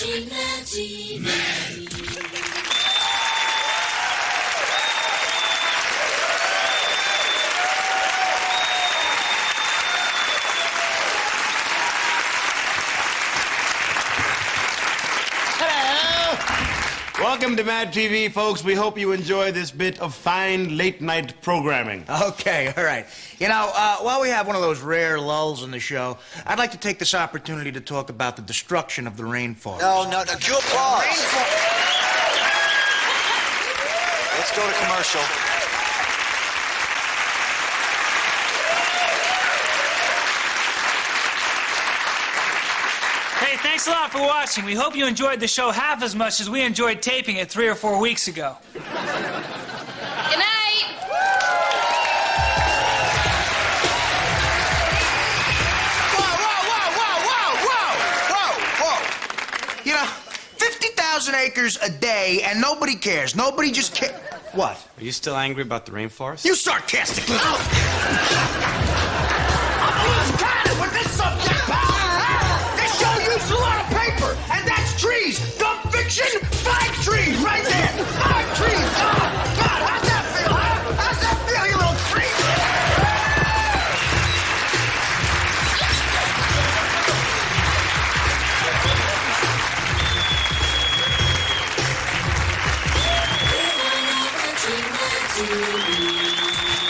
watching MADtv. Welcome to MADtv, folks. We hope you enjoy this bit of fine late-night programming. Okay, all right. You know, while we have one of those rare lulls in the show, I'd like to take this opportunity to talk about the destruction of the rainforest. No. Cue applause. Let's go to commercial. Hey, thanks a lot for watching. We hope you enjoyed the show half as much as we enjoyed taping it 3 or 4 weeks ago. Good night. Whoa. You know, 50,000 acres a day and nobody cares. Nobody just cares. What? Are you still angry about the rainforest? You sarcastically. I'm a loose cannon with this subject, pal. This show uses a lot of paper, and that's trees. Dumb fiction, 5 trees right there. 5 trees. God, how's that feel, huh? How's that feel, you little creep? We're watching MADtv.